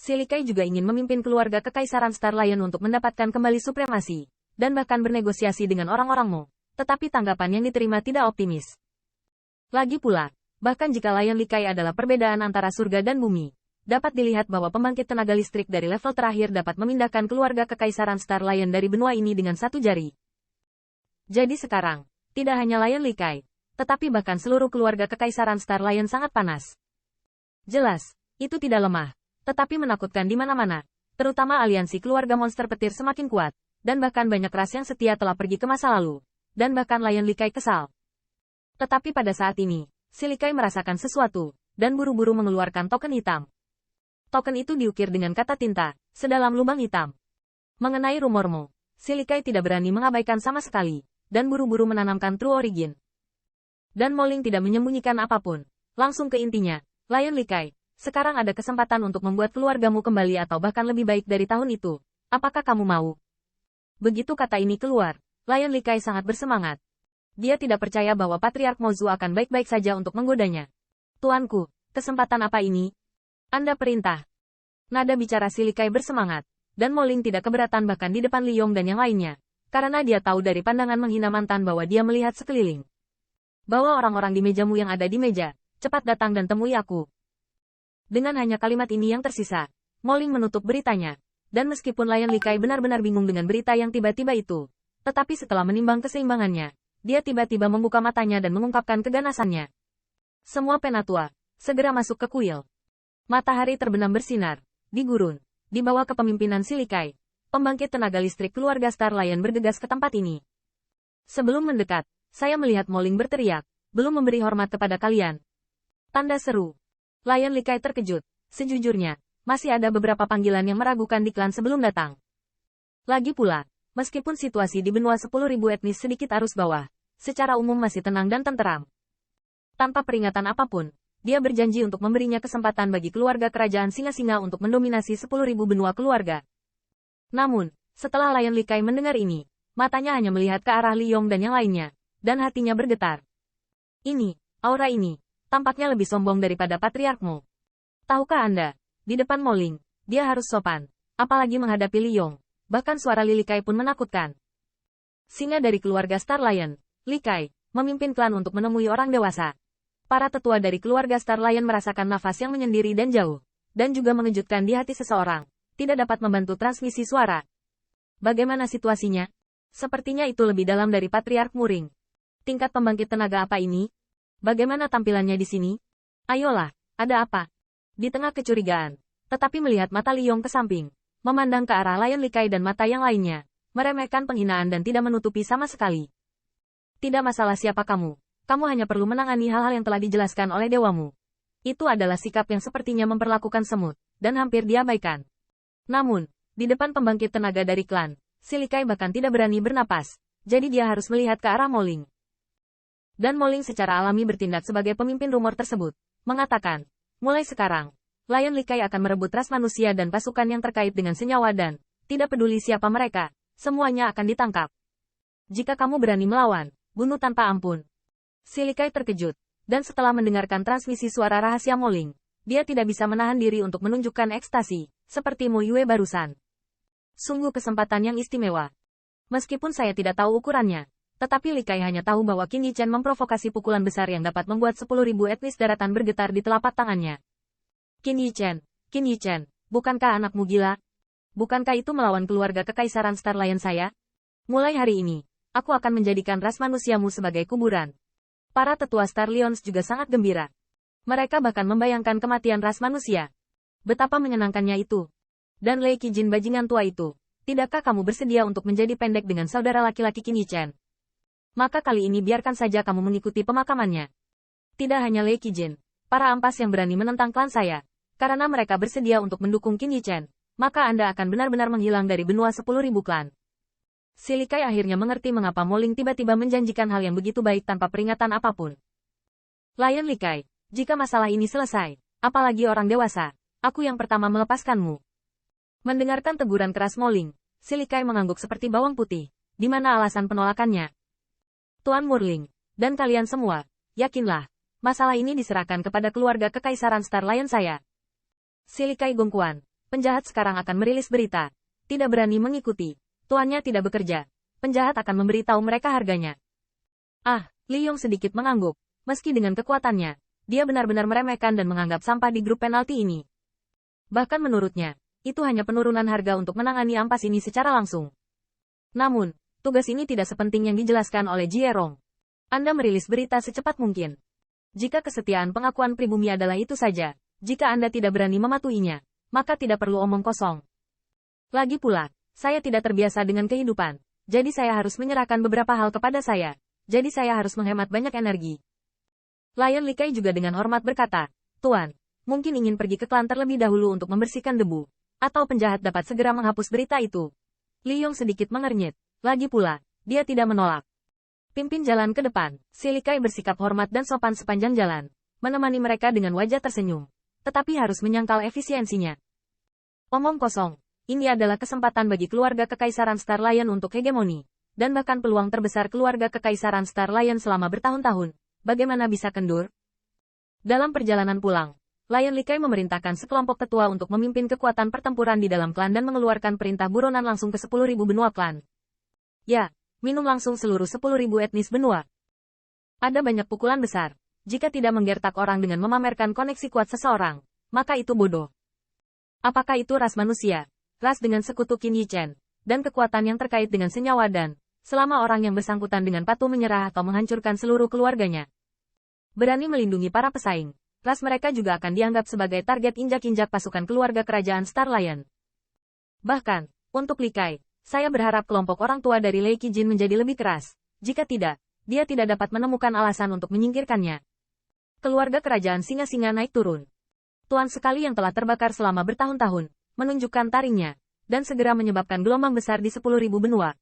Silikai juga ingin memimpin keluarga Kekaisaran Star Lion untuk mendapatkan kembali supremasi, dan bahkan bernegosiasi dengan orang-orangmu. Tetapi tanggapan yang diterima tidak optimis. Lagi pula, bahkan jika Lion Likai adalah perbedaan antara surga dan bumi, dapat dilihat bahwa pembangkit tenaga listrik dari level terakhir dapat memindahkan keluarga Kekaisaran Star Lion dari benua ini dengan satu jari. Jadi sekarang, tidak hanya Lion Likai, tetapi bahkan seluruh keluarga Kekaisaran Star Lion sangat panas. Jelas, itu tidak lemah, tetapi menakutkan di mana-mana, terutama aliansi keluarga monster petir semakin kuat, dan bahkan banyak ras yang setia telah pergi ke masa lalu, dan bahkan Lion Likai kesal. Tetapi pada saat ini, Silikai merasakan sesuatu, dan buru-buru mengeluarkan token hitam. Token itu diukir dengan kata tinta, sedalam lubang hitam. Mengenai rumormu, Silikai tidak berani mengabaikan sama sekali, dan buru-buru menanamkan True Origin. Dan Moling tidak menyembunyikan apapun, langsung ke intinya, Lion Likai. Sekarang ada kesempatan untuk membuat keluargamu kembali atau bahkan lebih baik dari tahun itu. Apakah kamu mau? Begitu kata ini keluar, Lion Likai sangat bersemangat. Dia tidak percaya bahwa Patriark Mozu akan baik-baik saja untuk menggodanya. Tuanku, kesempatan apa ini? Anda perintah. Nada bicara Silikai bersemangat, dan Moling tidak keberatan bahkan di depan Liyong dan yang lainnya. Karena dia tahu dari pandangan menghina mantan bahwa dia melihat sekeliling. Bawa orang-orang di mejamu yang ada di meja, cepat datang dan temui aku. Dengan hanya kalimat ini yang tersisa, Moling menutup beritanya. Dan meskipun Lion Likai benar-benar bingung dengan berita yang tiba-tiba itu, tetapi setelah menimbang keseimbangannya, dia tiba-tiba membuka matanya dan mengungkapkan keganasannya. Semua penatua, segera masuk ke kuil. Matahari terbenam bersinar, di gurun, di bawah kepemimpinan Silikai. Pembangkit tenaga listrik keluarga Star Lion bergegas ke tempat ini. Sebelum mendekat, saya melihat Moling berteriak, belum memberi hormat kepada kalian. Tanda seru. Lion Likai terkejut. Sejujurnya, masih ada beberapa panggilan yang meragukan di klan sebelum datang. Lagi pula, meskipun situasi di benua 10.000 etnis sedikit arus bawah, secara umum masih tenang dan tenteram. Tanpa peringatan apapun, dia berjanji untuk memberinya kesempatan bagi keluarga kerajaan Singa-Singa untuk mendominasi 10.000 benua keluarga. Namun, setelah Lion Likai mendengar ini, matanya hanya melihat ke arah Liyong dan yang lainnya, dan hatinya bergetar. Aura ini, tampaknya lebih sombong daripada patriarkmu. Tahukah Anda, di depan Moling, dia harus sopan, apalagi menghadapi Liyong. Bahkan suara Likai pun menakutkan. Singa dari keluarga Star Lion, Likai, memimpin klan untuk menemui orang dewasa. Para tetua dari keluarga Star Lion merasakan nafas yang menyendiri dan jauh, dan juga mengejutkan di hati seseorang, tidak dapat membantu transmisi suara. Bagaimana situasinya? Sepertinya itu lebih dalam dari Patriark Muring. Tingkat pembangkit tenaga apa ini? Bagaimana tampilannya di sini? Ayolah, ada apa? Di tengah kecurigaan, tetapi melihat mata Liyong ke samping, memandang ke arah Lion Likai dan mata yang lainnya, meremehkan penghinaan dan tidak menutupi sama sekali. Tidak masalah siapa kamu hanya perlu menangani hal-hal yang telah dijelaskan oleh dewamu. Itu adalah sikap yang sepertinya memperlakukan semut, dan hampir diabaikan. Namun, di depan pembangkit tenaga dari klan, Silikai bahkan tidak berani bernapas, jadi dia harus melihat ke arah Moling. Dan Moling secara alami bertindak sebagai pemimpin rumor tersebut, mengatakan, mulai sekarang, Lion Likai akan merebut ras manusia dan pasukan yang terkait dengan senyawa dan, tidak peduli siapa mereka, semuanya akan ditangkap. Jika kamu berani melawan, bunuh tanpa ampun. Silikai terkejut, dan setelah mendengarkan transmisi suara rahasia Moling, dia tidak bisa menahan diri untuk menunjukkan ekstasi, seperti Mu Yue barusan. Sungguh kesempatan yang istimewa. Meskipun saya tidak tahu ukurannya, tetapi Likai hanya tahu bahwa Qin Yichen memprovokasi pukulan besar yang dapat membuat 10.000 etnis daratan bergetar di telapak tangannya. Qin Yichen, bukankah anakmu gila? Bukankah itu melawan keluarga Kekaisaran Star Lion saya? Mulai hari ini, aku akan menjadikan ras manusiamu sebagai kuburan. Para tetua Star Lions juga sangat gembira. Mereka bahkan membayangkan kematian ras manusia. Betapa menyenangkannya itu. Dan Lei Qijin bajingan tua itu, tidakkah kamu bersedia untuk menjadi pendek dengan saudara laki-laki Qin Yichen? Maka kali ini biarkan saja kamu mengikuti pemakamannya. Tidak hanya Lei Qijin, para ampas yang berani menentang klan saya, karena mereka bersedia untuk mendukung Qin Yichen, maka Anda akan benar-benar menghilang dari benua 10.000 klan. Silikai akhirnya mengerti mengapa Moling tiba-tiba menjanjikan hal yang begitu baik tanpa peringatan apapun. Lion Likai, jika masalah ini selesai, apalagi orang dewasa, aku yang pertama melepaskanmu. Mendengarkan teguran keras Moling, Silikai mengangguk seperti bawang putih, di mana alasan penolakannya. Tuan Murling, dan kalian semua, yakinlah, masalah ini diserahkan kepada keluarga Kekaisaran Star Lion saya. Silikai Gongkuan, Penjahat sekarang akan merilis berita. Tidak berani mengikuti. Tuannya tidak bekerja. Penjahat akan memberitahu mereka harganya. Ah, Li Yong sedikit mengangguk. Meski dengan kekuatannya, dia benar-benar meremehkan dan menganggap sampah di grup penalti ini. Bahkan menurutnya, itu hanya penurunan harga untuk menangani ampas ini secara langsung. Namun, tugas ini tidak sepenting yang dijelaskan oleh Jierong. Anda merilis berita secepat mungkin. Jika kesetiaan pengakuan pribumi adalah itu saja, jika Anda tidak berani mematuhinya, maka tidak perlu omong kosong. Lagi pula, saya tidak terbiasa dengan kehidupan, jadi saya harus menyerahkan beberapa hal kepada saya, jadi saya harus menghemat banyak energi. Lion Likai juga dengan hormat berkata, Tuan, mungkin ingin pergi ke klan terlebih dahulu untuk membersihkan debu, atau penjahat dapat segera menghapus berita itu. Li Yong sedikit mengernyit, lagi pula, dia tidak menolak. Pimpin jalan ke depan, si Likai bersikap hormat dan sopan sepanjang jalan, menemani mereka dengan wajah tersenyum, tetapi harus menyangkal efisiensinya. Omong kosong, ini adalah kesempatan bagi keluarga Kekaisaran Star Lion untuk hegemoni, dan bahkan peluang terbesar keluarga Kekaisaran Star Lion selama bertahun-tahun. Bagaimana bisa kendur? Dalam perjalanan pulang, Lion Likai memerintahkan sekelompok tetua untuk memimpin kekuatan pertempuran di dalam klan dan mengeluarkan perintah buronan langsung ke 10.000 benua klan. Ya, minum langsung seluruh 10.000 etnis benua. Ada banyak pukulan besar. Jika tidak menggertak orang dengan memamerkan koneksi kuat seseorang, maka itu bodoh. Apakah itu ras manusia, ras dengan sekutu Qin Yichen, dan kekuatan yang terkait dengan senyawa dan, selama orang yang bersangkutan dengan patuh menyerah atau menghancurkan seluruh keluarganya. Berani melindungi para pesaing, ras mereka juga akan dianggap sebagai target injak-injak pasukan keluarga kerajaan Star Lion. Bahkan, untuk Likai, saya berharap kelompok orang tua dari Lei Qijin menjadi lebih keras. Jika tidak, dia tidak dapat menemukan alasan untuk menyingkirkannya. Keluarga kerajaan singa-singa naik turun. Tuan sekali yang telah terbakar selama bertahun-tahun, menunjukkan taringnya, dan segera menyebabkan gelombang besar di 10.000 benua.